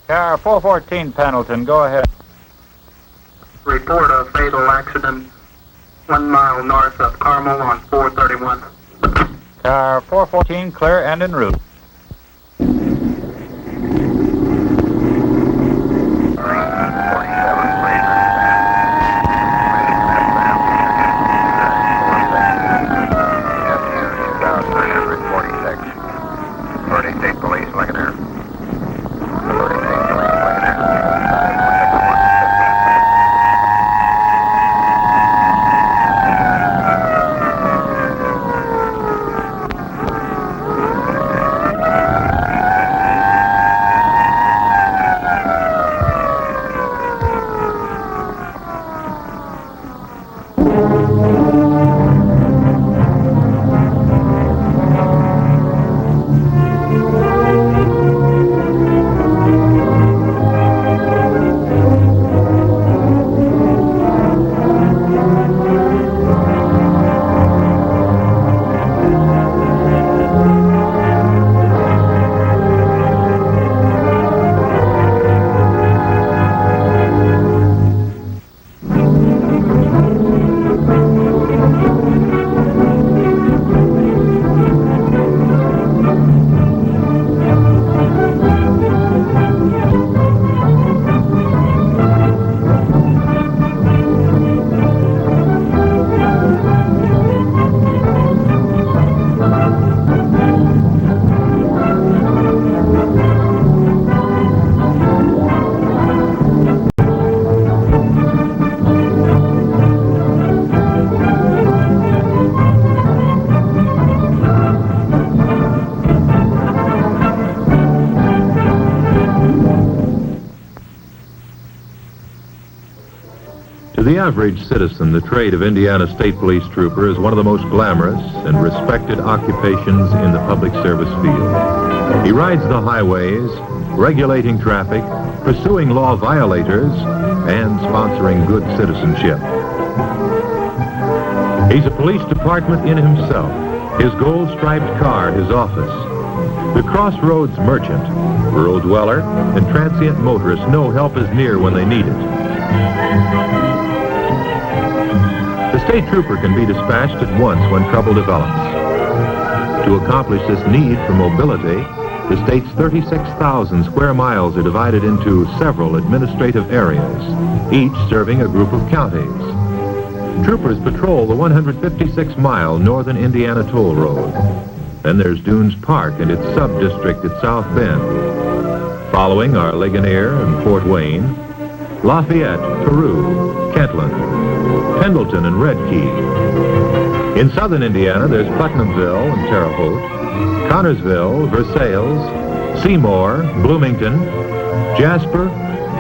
Car 414 Pendleton, go ahead. Report of fatal accident 1 mile north of Carmel on 431. Car 414 clear and en route. To the average citizen, the trade of Indiana State Police Trooper is one of the most glamorous and respected occupations in the public service field. He rides the highways, regulating traffic, pursuing law violators, and sponsoring good citizenship. He's a police department in himself, his gold-striped car his office. The crossroads merchant, rural dweller, and transient motorist know help is near when they need it. The state trooper can be dispatched at once when trouble develops. To accomplish this need for mobility, the state's 36,000 square miles are divided into several administrative areas, each serving a group of counties. Troopers patrol the 156-mile northern Indiana toll road. Then there's Dunes Park and its sub-district at South Bend. Following are Ligonier and Fort Wayne, Lafayette, Peru, Kentland, Pendleton, and Red Key. In southern Indiana, there's Putnamville and Terre Haute, Connorsville, Versailles, Seymour, Bloomington, Jasper,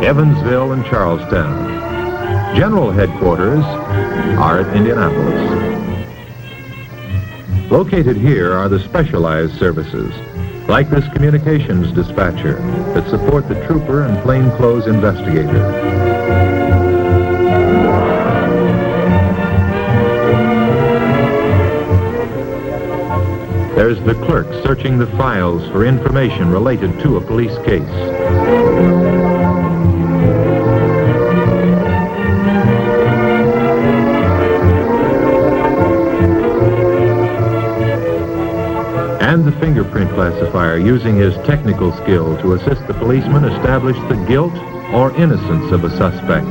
Evansville, and Charlestown. General headquarters are at Indianapolis. Located here are the specialized services, like this communications dispatcher, that support the trooper and plainclothes investigator. There's the clerk searching the files for information related to a police case. And the fingerprint classifier using his technical skill to assist the policeman establish the guilt or innocence of a suspect.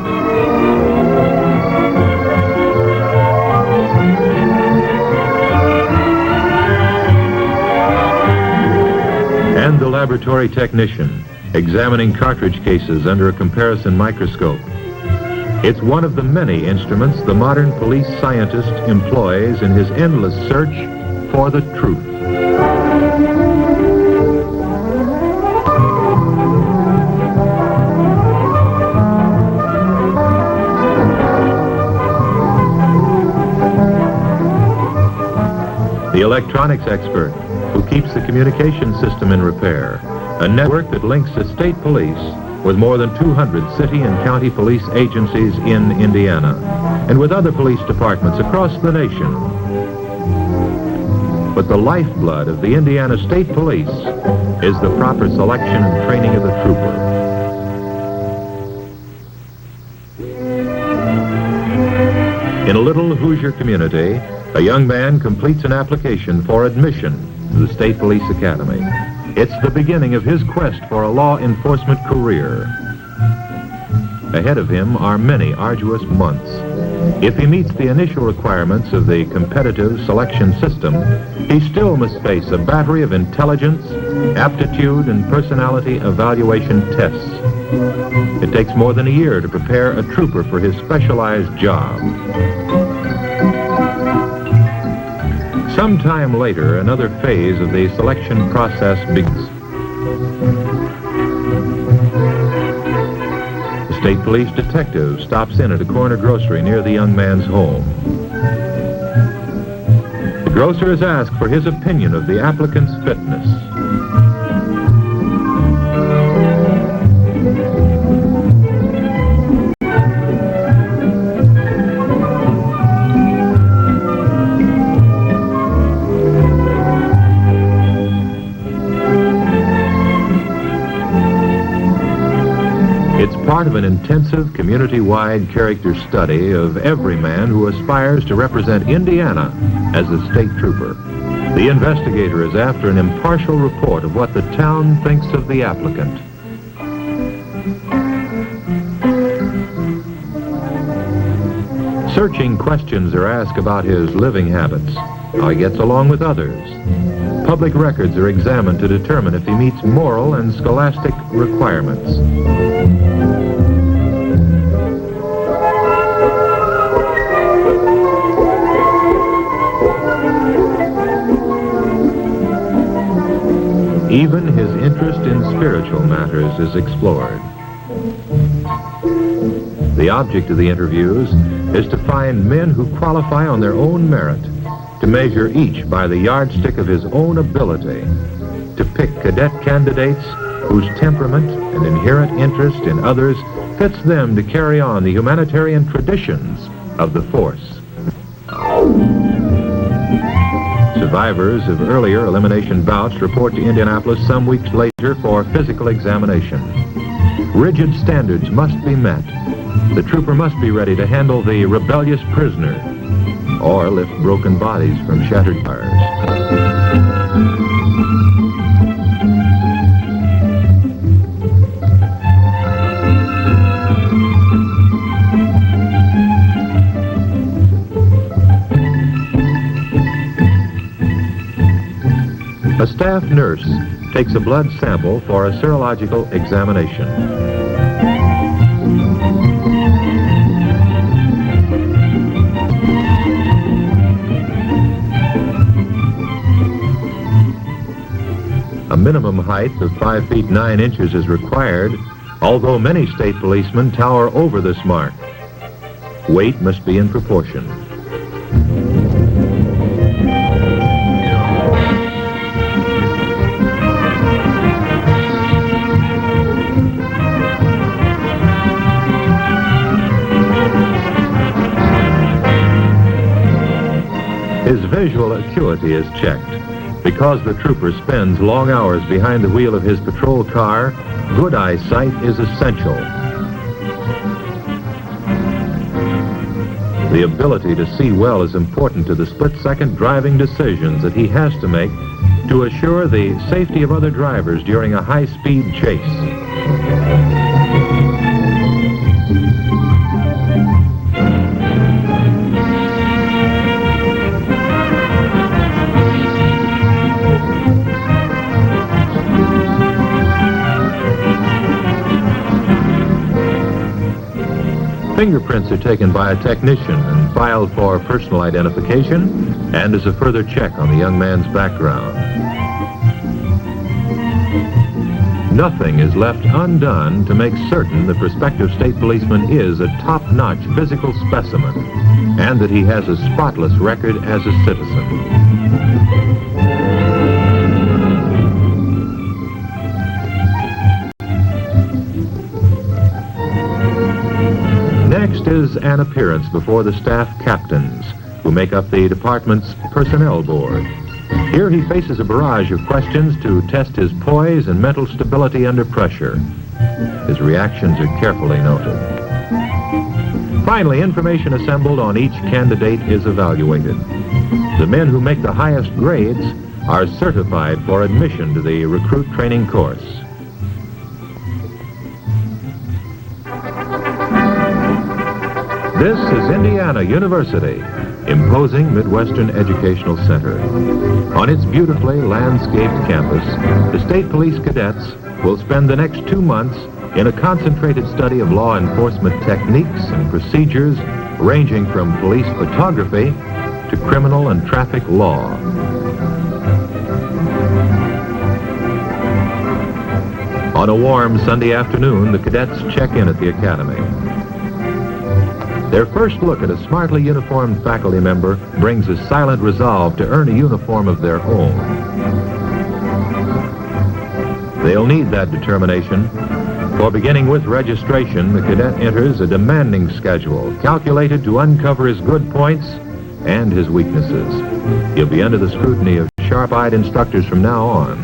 And the laboratory technician, examining cartridge cases under a comparison microscope. It's one of the many instruments the modern police scientist employs in his endless search for the truth. The electronics expert, who keeps the communication system in repair, a network that links the state police with more than 200 city and county police agencies in Indiana, and with other police departments across the nation. But the lifeblood of the Indiana State Police is the proper selection and training of the trooper. little Hoosier community, a young man completes an application for admission to the State Police Academy. It's the beginning of his quest for a law enforcement career. Ahead of him are many arduous months. If he meets the initial requirements of the competitive selection system, he still must face a battery of intelligence, aptitude, and personality evaluation tests. It takes more than a year to prepare a trooper for his specialized job. Sometime later, another phase of the selection process begins. The State Police detective stops in at a corner grocery near the young man's home. The grocer is asked for his opinion of the applicant's fitness. It's part of an intensive community-wide character study of every man who aspires to represent Indiana as a state trooper. The investigator is after an impartial report of what the town thinks of the applicant. Searching questions are asked about his living habits, how he gets along with others. Public records are examined to determine if he meets moral and scholastic requirements. Even his interest in spiritual matters is explored. The object of the interviews is to find men who qualify on their own merit, to measure each by the yardstick of his own ability, to pick cadet candidates whose temperament and inherent interest in others fits them to carry on the humanitarian traditions of the force. Survivors of earlier elimination bouts report to Indianapolis some weeks later for physical examination. Rigid standards must be met. The trooper must be ready to handle the rebellious prisoner or lift broken bodies from shattered cars. A staff nurse takes a blood sample for a serological examination. A minimum height of 5 feet 9 inches is required, although many state policemen tower over this mark. Weight must be in proportion. His visual acuity is checked. Because the trooper spends long hours behind the wheel of his patrol car, good eyesight is essential. The ability to see well is important to the split-second driving decisions that he has to make to assure the safety of other drivers during a high-speed chase. Fingerprints are taken by a technician and filed for personal identification and as a further check on the young man's background. Nothing is left undone to make certain the prospective state policeman is a top-notch physical specimen and that he has a spotless record as a citizen. Next is an appearance before the staff captains, who make up the department's personnel board. Here he faces a barrage of questions to test his poise and mental stability under pressure. His reactions are carefully noted. Finally, information assembled on each candidate is evaluated. The men who make the highest grades are certified for admission to the recruit training course. This is Indiana University, imposing Midwestern Educational Center. On its beautifully landscaped campus, the State Police cadets will spend the next 2 months in a concentrated study of law enforcement techniques and procedures ranging from police photography to criminal and traffic law. On a warm Sunday afternoon, the cadets check in at the academy. Their first look at a smartly uniformed faculty member brings a silent resolve to earn a uniform of their own. They'll need that determination, for beginning with registration, the cadet enters a demanding schedule calculated to uncover his good points and his weaknesses. He'll be under the scrutiny of sharp-eyed instructors from now on.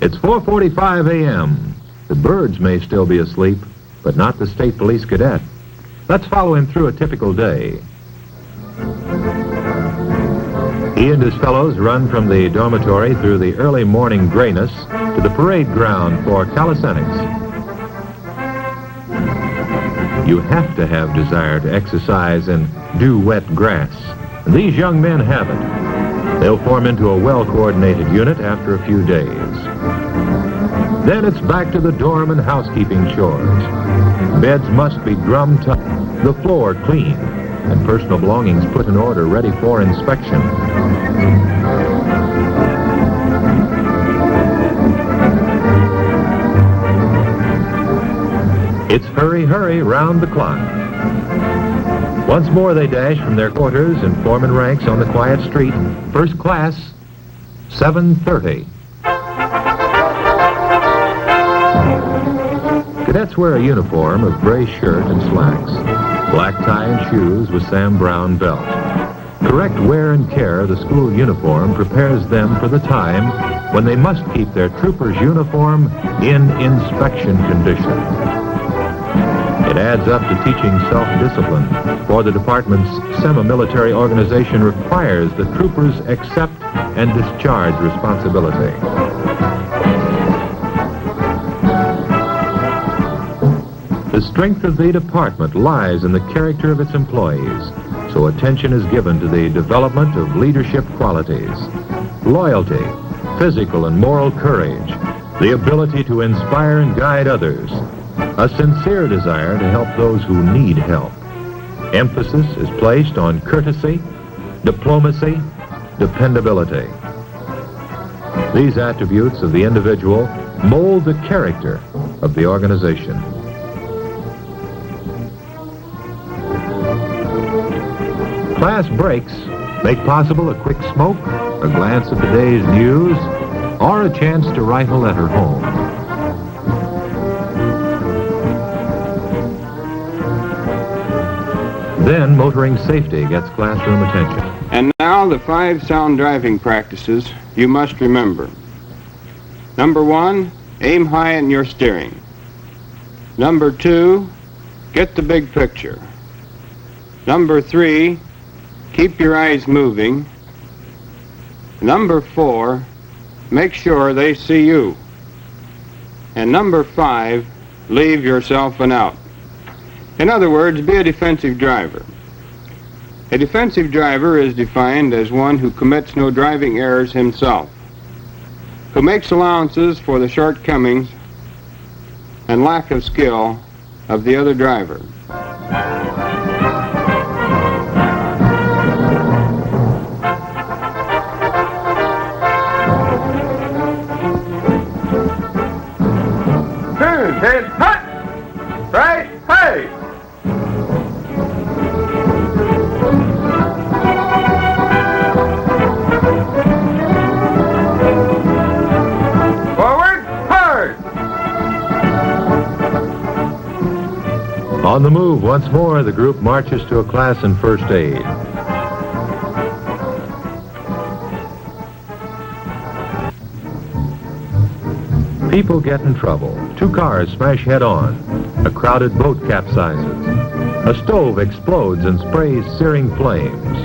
It's 4:45 a.m. The birds may still be asleep, but not the State Police cadet. Let's follow him through a typical day. He and his fellows run from the dormitory through the early morning grayness to the parade ground for calisthenics. You have to have desire to exercise and do wet grass, and these young men have it. They'll form into a well-coordinated unit after a few days. Then it's back to the dorm and housekeeping chores. Beds must be drummed up, the floor cleaned, and personal belongings put in order, ready for inspection. It's hurry, hurry, round the clock. Once more they dash from their quarters and form in ranks on the quiet street. First class, 7:30. Cadets wear a uniform of gray shirt and slacks, black tie and shoes with Sam Brown belt. Correct wear and care of the school uniform prepares them for the time when they must keep their trooper's uniform in inspection condition. It adds up to teaching self-discipline, for the department's semi-military organization requires the troopers accept and discharge responsibility. The strength of the department lies in the character of its employees, so attention is given to the development of leadership qualities. Loyalty, physical and moral courage, the ability to inspire and guide others, a sincere desire to help those who need help. Emphasis is placed on courtesy, diplomacy, dependability. These attributes of the individual mold the character of the organization. Class breaks make possible a quick smoke, a glance at the day's news, or a chance to write a letter home. Then motoring safety gets classroom attention. And now the 5 sound driving practices you must remember. Number 1, aim high in your steering. Number 2, get the big picture. Number 3, keep your eyes moving. Number 4, make sure they see you. And number 5, leave yourself an out. In other words, be a defensive driver. A defensive driver is defined as one who commits no driving errors himself, who makes allowances for the shortcomings and lack of skill of the other driver. Right, hey! Forward, hard! On the move once more, the group marches to a class in first aid. People get in trouble. 2 cars smash head-on. A crowded boat capsizes. A stove explodes and sprays searing flames.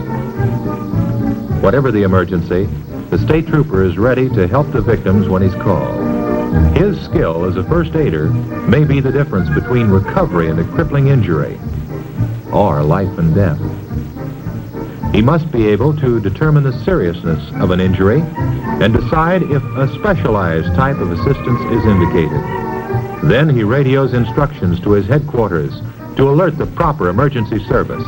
Whatever the emergency, the state trooper is ready to help the victims when he's called. His skill as a first aider may be the difference between recovery and a crippling injury, or life and death. He must be able to determine the seriousness of an injury and decide if a specialized type of assistance is indicated. Then he radios instructions to his headquarters to alert the proper emergency service.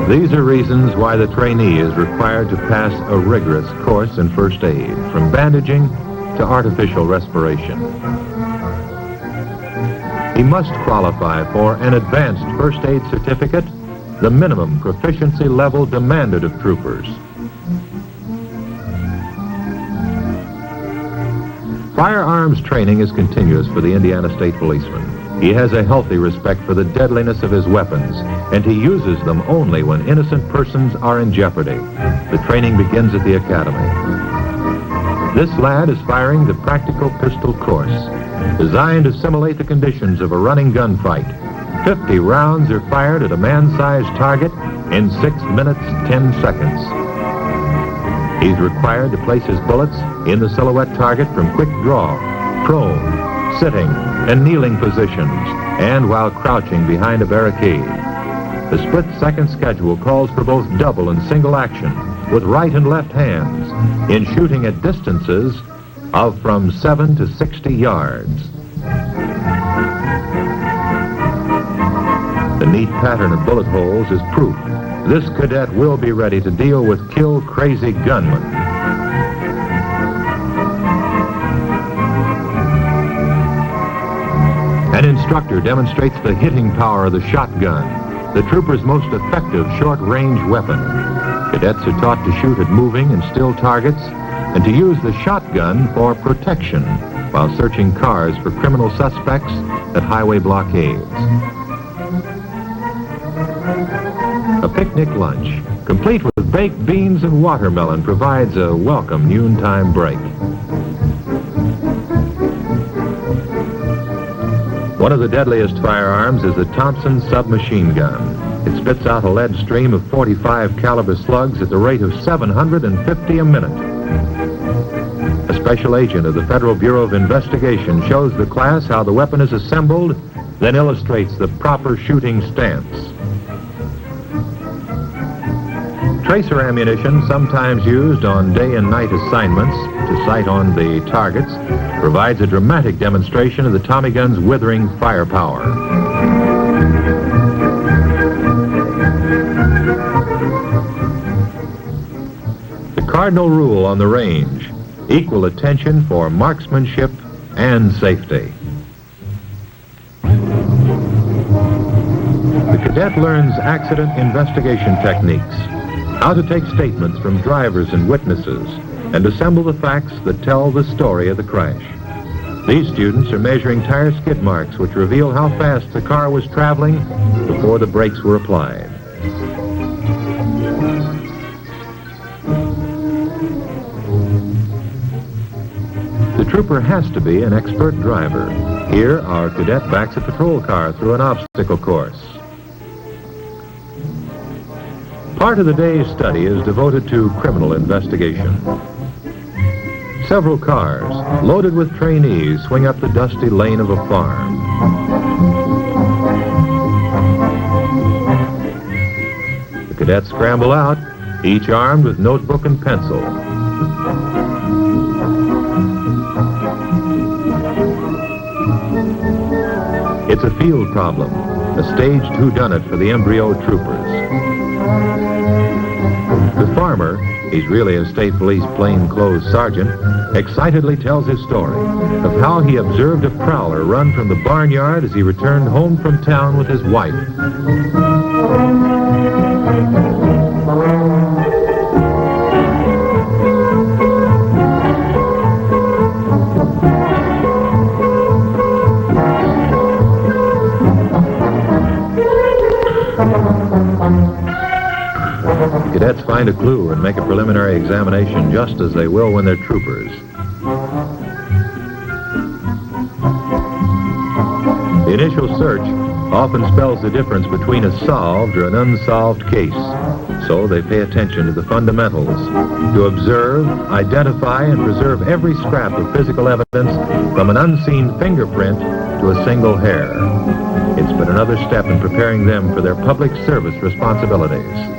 These are reasons why the trainee is required to pass a rigorous course in first aid, from bandaging to artificial respiration. He must qualify for an advanced first aid certificate, the minimum proficiency level demanded of troopers. Firearms training is continuous for the Indiana State Policeman. He has a healthy respect for the deadliness of his weapons, and he uses them only when innocent persons are in jeopardy. The training begins at the academy. This lad is firing the practical pistol course, designed to simulate the conditions of a running gunfight. 50 rounds are fired at a man-sized target in 6 minutes, 10 seconds. He's required to place his bullets in the silhouette target from quick draw, prone, sitting, and kneeling positions, and while crouching behind a barricade. The split-second schedule calls for both double and single action with right and left hands in shooting at distances of from 7 to 60 yards. The neat pattern of bullet holes is proof this cadet will be ready to deal with kill-crazy gunmen. An instructor demonstrates the hitting power of the shotgun, the trooper's most effective short-range weapon. Cadets are taught to shoot at moving and still targets and to use the shotgun for protection while searching cars for criminal suspects at highway blockades. A picnic lunch, complete with baked beans and watermelon, provides a welcome noontime break. One of the deadliest firearms is the Thompson submachine gun. It spits out a lead stream of 45 caliber slugs at the rate of 750 a minute. A special agent of the Federal Bureau of Investigation shows the class how the weapon is assembled, then illustrates the proper shooting stance. Tracer ammunition, sometimes used on day and night assignments to sight on the targets, provides a dramatic demonstration of the Tommy gun's withering firepower. The cardinal rule on the range: equal attention for marksmanship and safety. The cadet learns accident investigation techniques, how to take statements from drivers and witnesses, and assemble the facts that tell the story of the crash. These students are measuring tire skid marks which reveal how fast the car was traveling before the brakes were applied. The trooper has to be an expert driver. Here, our cadet backs a patrol car through an obstacle course. Part of the day's study is devoted to criminal investigation. Several cars, loaded with trainees, swing up the dusty lane of a farm. The cadets scramble out, each armed with notebook and pencil. It's a field problem, a staged whodunit for the embryo troopers. The farmer, he's really a state police plainclothes sergeant, excitedly tells his story of how he observed a prowler run from the barnyard as he returned home from town with his wife. Cadets find a clue and make a preliminary examination just as they will when they're troopers. The initial search often spells the difference between a solved or an unsolved case, so they pay attention to the fundamentals, to observe, identify, and preserve every scrap of physical evidence from an unseen fingerprint to a single hair. It's but another step in preparing them for their public service responsibilities.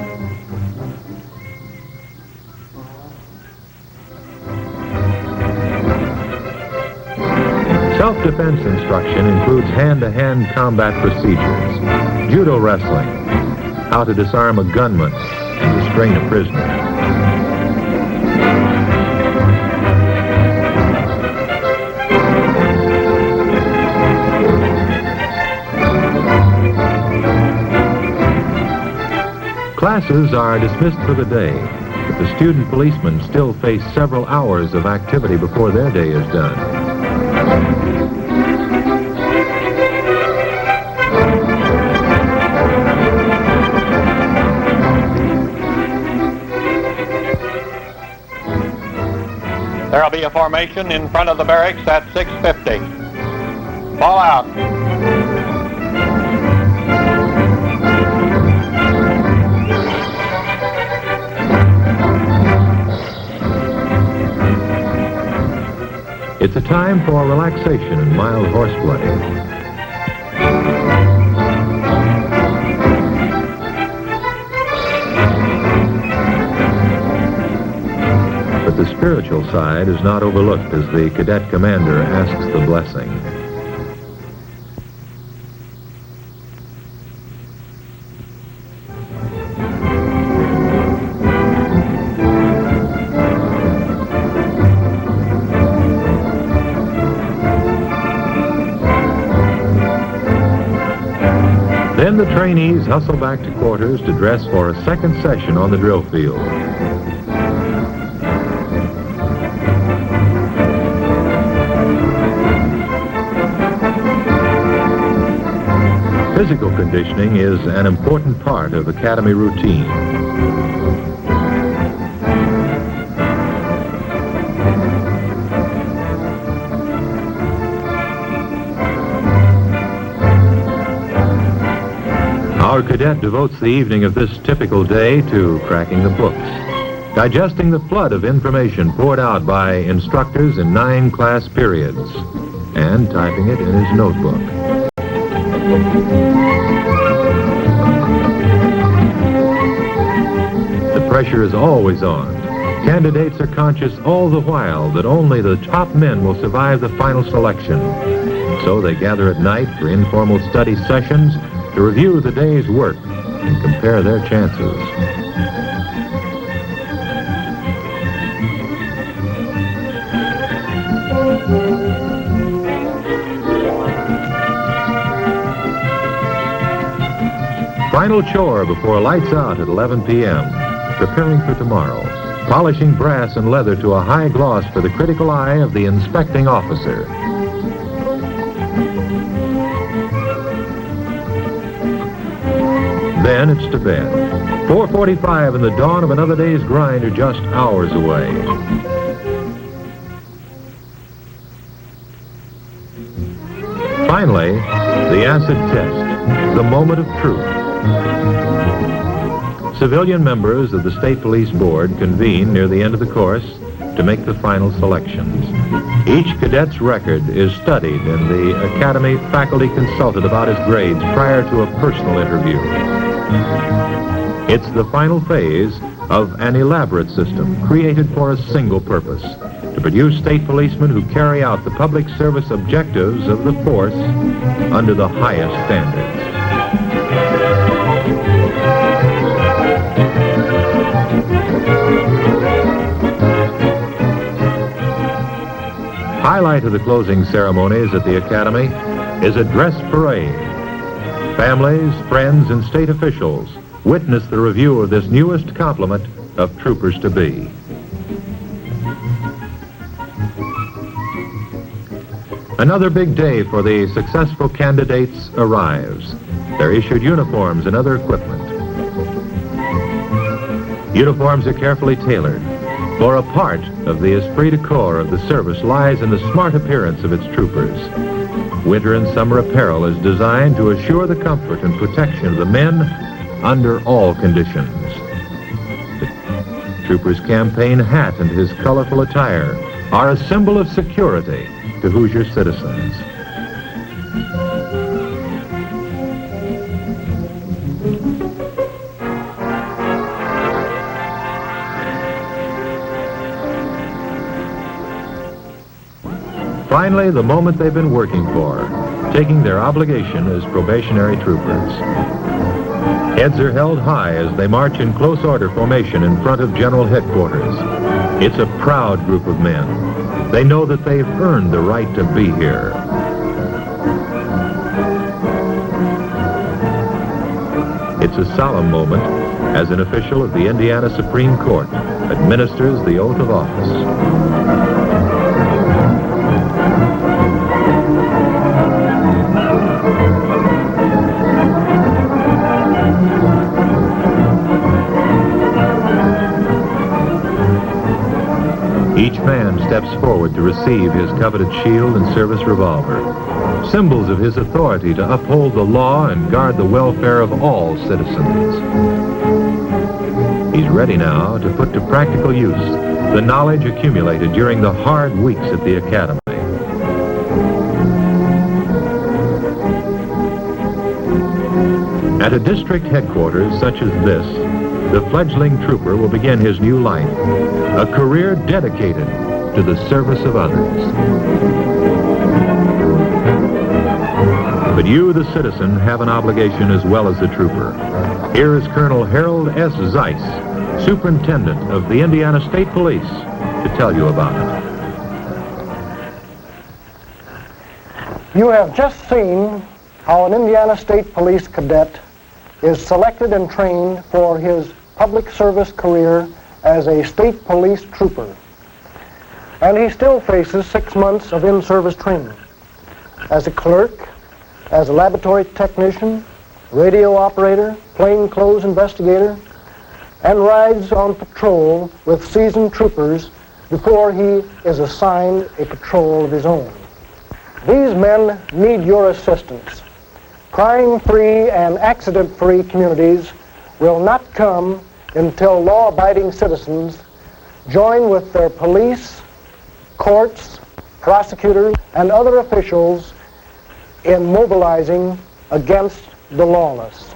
Self-defense instruction includes hand-to-hand combat procedures, judo wrestling, how to disarm a gunman and restrain a prisoner. Classes are dismissed for the day, but the student policemen still face several hours of activity before their day is done. There'll be a formation in front of the barracks at 6:50. Fall out. It's a time for relaxation and mild horseplay. But the spiritual side is not overlooked as the cadet commander asks the blessing. Then the trainees hustle back to quarters to dress for a second session on the drill field. Physical conditioning is an important part of academy routine. Our cadet devotes the evening of this typical day to cracking the books, digesting the flood of information poured out by instructors in 9 class periods, and typing it in his notebook. The pressure is always on. Candidates are conscious all the while that only the top men will survive the final selection. So they gather at night for informal study sessions to review the day's work and compare their chances. Final chore before lights out at 11 p.m., preparing for tomorrow, polishing brass and leather to a high gloss for the critical eye of the inspecting officer. Then it's to bed. 4:45 and the dawn of another day's grind are just hours away. Finally, the acid test, the moment of truth. Civilian members of the State Police Board convene near the end of the course to make the final selections. Each cadet's record is studied and the Academy faculty consulted about his grades prior to a personal interview. It's the final phase of an elaborate system created for a single purpose, to produce state policemen who carry out the public service objectives of the force under the highest standards. Highlight of the closing ceremonies at the Academy is a dress parade. Families, friends, and state officials witness the review of this newest complement of troopers-to-be. Another big day for the successful candidates arrives. They're issued uniforms and other equipment. Uniforms are carefully tailored, for a part of the esprit de corps of the service lies in the smart appearance of its troopers. Winter and summer apparel is designed to assure the comfort and protection of the men under all conditions. The trooper's campaign hat and his colorful attire are a symbol of security to Hoosier citizens. Finally, the moment they've been working for, taking their obligation as probationary troopers. Heads are held high as they march in close order formation in front of General Headquarters. It's a proud group of men. They know that they've earned the right to be here. It's a solemn moment as an official of the Indiana Supreme Court administers the oath of office. Each man steps forward to receive his coveted shield and service revolver, symbols of his authority to uphold the law and guard the welfare of all citizens. He's ready now to put to practical use the knowledge accumulated during the hard weeks at the academy. At a district headquarters such as this, the fledgling trooper will begin his new life, a career dedicated to the service of others. But you, the citizen, have an obligation as well as the trooper. Here is Colonel Harold S. Zeiss, Superintendent of the Indiana State Police, to tell you about it. You have just seen how an Indiana State Police cadet is selected and trained for his public service career as a state police trooper. And he still faces 6 months of in-service training as a clerk, as a laboratory technician, radio operator, plainclothes investigator, and rides on patrol with seasoned troopers before he is assigned a patrol of his own. These men need your assistance. Crime-free and accident-free communities will not come until law-abiding citizens join with their police, courts, prosecutors, and other officials in mobilizing against the lawless.